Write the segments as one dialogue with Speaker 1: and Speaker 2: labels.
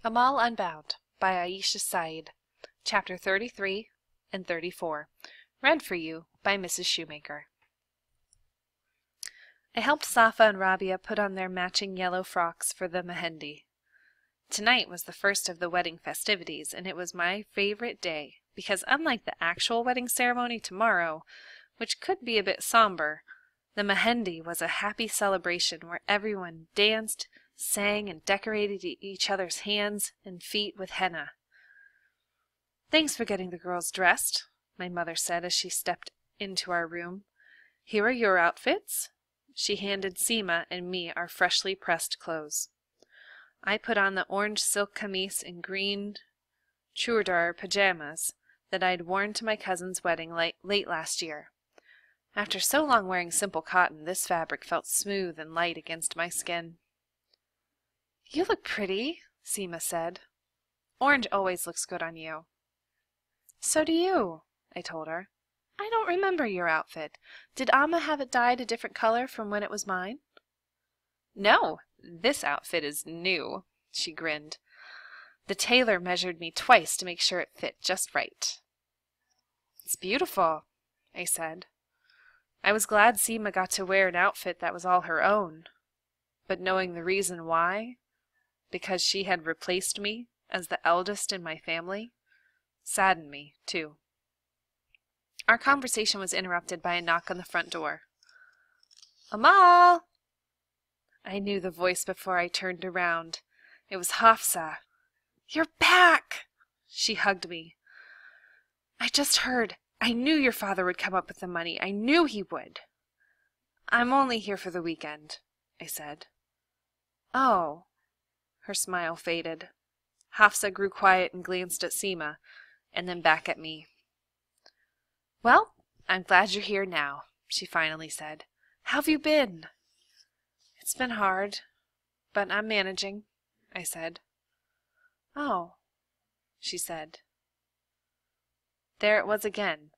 Speaker 1: Amal Unbound by Aisha Said, Chapter 33 and 34. Read for you by Mrs. Shoemaker. I helped Safa and Rabia put on their matching yellow frocks for the mehendi. Tonight was the first of the wedding festivities, and it was my favorite day, because unlike the actual wedding ceremony tomorrow, which could be a bit somber, the mehendi was a happy celebration where everyone danced, sang, and decorated each other's hands and feet with henna. "Thanks for getting the girls dressed," my mother said as she stepped into our room. "Here are your outfits." She handed Seema and me our freshly pressed clothes. I put on the orange silk camise and green chudar pajamas that I'd worn to my cousin's wedding late last year. After so long wearing simple cotton, this fabric felt smooth and light against my skin. "You look pretty," Seema said. "Orange always looks good on you." "So do you," I told her. "I don't remember your outfit. Did Amma have it dyed a different color from when it was mine?" "No, this outfit is new," she grinned. "The tailor measured me twice to make sure it fit just right." "It's beautiful," I said. I was glad Seema got to wear an outfit that was all her own, but knowing the reason why, because she had replaced me as the eldest in my family, saddened me, too. Our conversation was interrupted by a knock on the front door. "Amal!" I knew the voice before I turned around. It was Hafsa. "You're back!" She hugged me. "I just heard. I knew your father would come up with the money. I knew he would." "I'm only here for the weekend," I said. "Oh." Her smile faded. Hafsa grew quiet and glanced at Seema, and then back at me. "Well, I'm glad you're here now," she finally said. "How've you been?" "It's been hard, but I'm managing," I said. "Oh," she said. There it was again,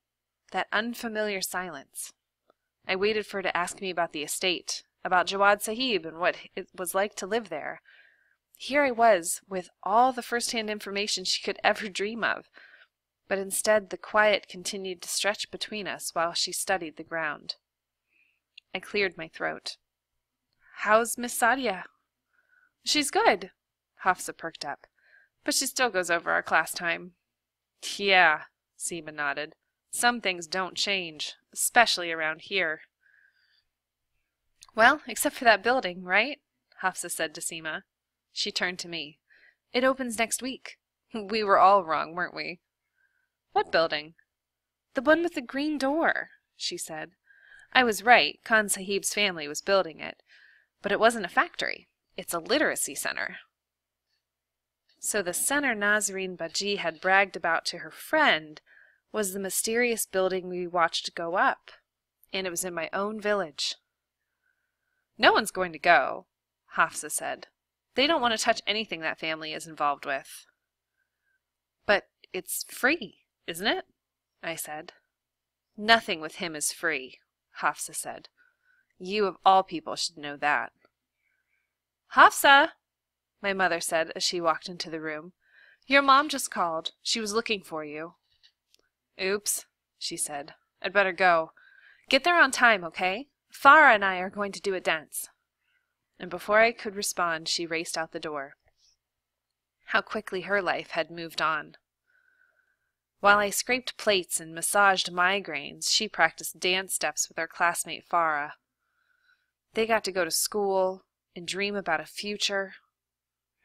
Speaker 1: that unfamiliar silence. I waited for her to ask me about the estate, about Jawad Sahib and what it was like to live there. Here I was, with all the first-hand information she could ever dream of, but instead the quiet continued to stretch between us while she studied the ground. I cleared my throat. "How's Miss Sadia?" "She's good." Hafsa perked up. "But she still goes over our class time." "Yeah," Seema nodded. "Some things don't change, especially around here." "Well, except for that building, right?" Hafsa said to Seema. She turned to me. "It opens next week." We were all wrong, weren't we? "What building?" "The one with the green door," she said. I was right. Khan Sahib's family was building it. But it wasn't a factory. It's a literacy center. So the center Nazreen Baji had bragged about to her friend was the mysterious building we watched go up. And it was in my own village. "No one's going to go," Hafsa said. "They don't want to touch anything that family is involved with." "But it's free, isn't it?" I said. "Nothing with him is free," Hafsa said. "You of all people should know that." "Hafsa!" my mother said as she walked into the room. "Your mom just called. She was looking for you." "Oops," she said. "I'd better go. Get there on time, okay? Farah and I are going to do a dance." And before I could respond, she raced out the door. How quickly her life had moved on. While I scraped plates and massaged migraines, she practiced dance steps with our classmate Farah. They got to go to school and dream about a future.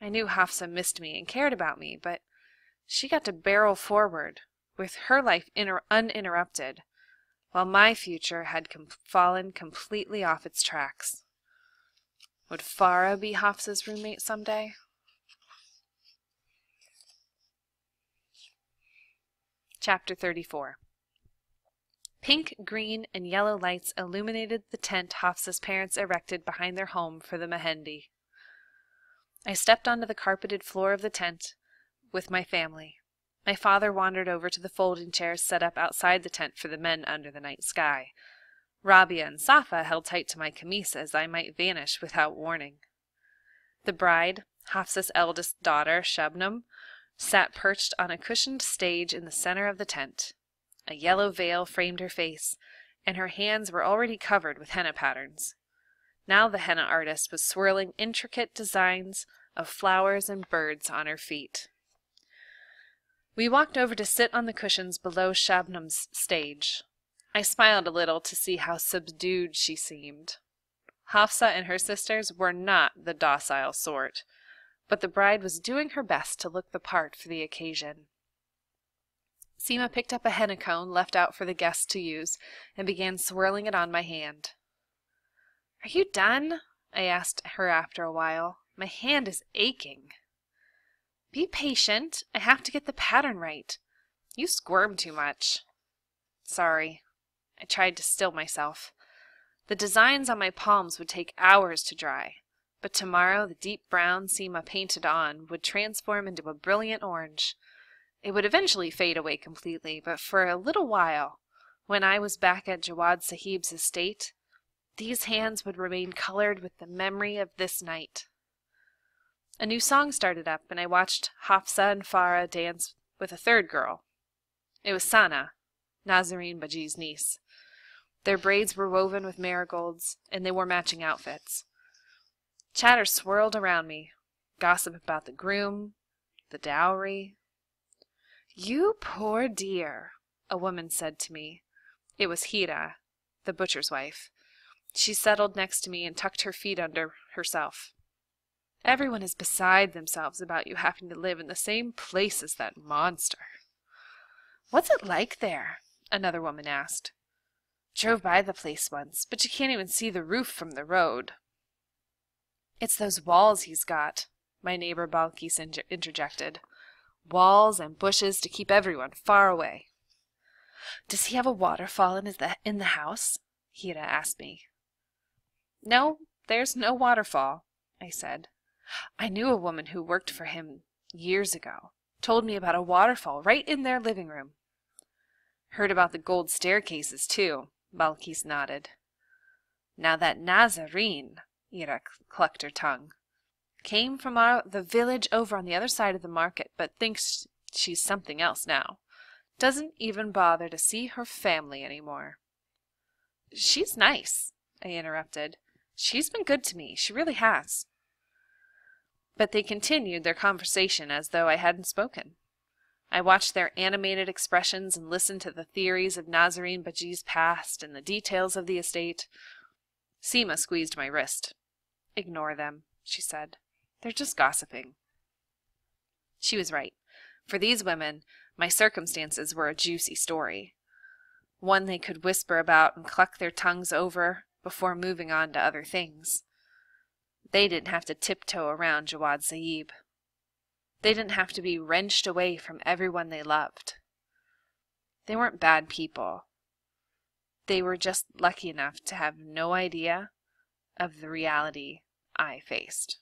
Speaker 1: I knew Hafsa missed me and cared about me, but she got to barrel forward, with her life uninterrupted, while my future had fallen completely off its tracks. Would Farah be Hafsa's roommate someday? Chapter 34. Pink, green, and yellow lights illuminated the tent Hafsa's parents erected behind their home for the mehendi. I stepped onto the carpeted floor of the tent with my family. My father wandered over to the folding chairs set up outside the tent for the men under the night sky. Rabia and Safa held tight to my camise as I might vanish without warning. The bride, Hafsa's eldest daughter, Shabnam, sat perched on a cushioned stage in the center of the tent. A yellow veil framed her face, and her hands were already covered with henna patterns. Now the henna artist was swirling intricate designs of flowers and birds on her feet. We walked over to sit on the cushions below Shabnam's stage. I smiled a little to see how subdued she seemed. Hafsa and her sisters were not the docile sort, but the bride was doing her best to look the part for the occasion. Seema picked up a henna cone left out for the guests to use and began swirling it on my hand. "Are you done?" I asked her after a while. "My hand is aching." "Be patient. I have to get the pattern right. You squirm too much." "Sorry." I tried to still myself. The designs on my palms would take hours to dry, but tomorrow the deep brown Seema painted on would transform into a brilliant orange. It would eventually fade away completely, but for a little while, when I was back at Jawad Sahib's estate, these hands would remain colored with the memory of this night. A new song started up, and I watched Hafsa and Farah dance with a third girl. It was Sana, Nazarene Baji's niece. Their braids were woven with marigolds, and they wore matching outfits. Chatter swirled around me, gossip about the groom, the dowry. "You poor dear," a woman said to me. It was Hira, the butcher's wife. She settled next to me and tucked her feet under herself. "Everyone is beside themselves about you having to live in the same place as that monster." "What's it like there?" another woman asked. "Drove by the place once, but you can't even see the roof from the road." "It's those walls he's got," my neighbor Balkis interjected. "Walls and bushes to keep everyone far away." "Does he have a waterfall in the house?" Hira asked me. "No, there's no waterfall," I said. "I knew a woman who worked for him years ago. Told me about a waterfall right in their living room." "Heard about the gold staircases, too," Balkis nodded. "Now that Nazarene," Hira clucked her tongue, "came from the village over on the other side of the market, but thinks she's something else now. Doesn't even bother to see her family anymore." "She's nice," I interrupted. "She's been good to me. She really has." But they continued their conversation as though I hadn't spoken. I watched their animated expressions and listened to the theories of Nazarene Baji's past and the details of the estate. Seema squeezed my wrist. "Ignore them," she said. "They're just gossiping." She was right. For these women, my circumstances were a juicy story. One they could whisper about and cluck their tongues over before moving on to other things. They didn't have to tiptoe around Jawad Sahib. They didn't have to be wrenched away from everyone they loved. They weren't bad people. They were just lucky enough to have no idea of the reality I faced.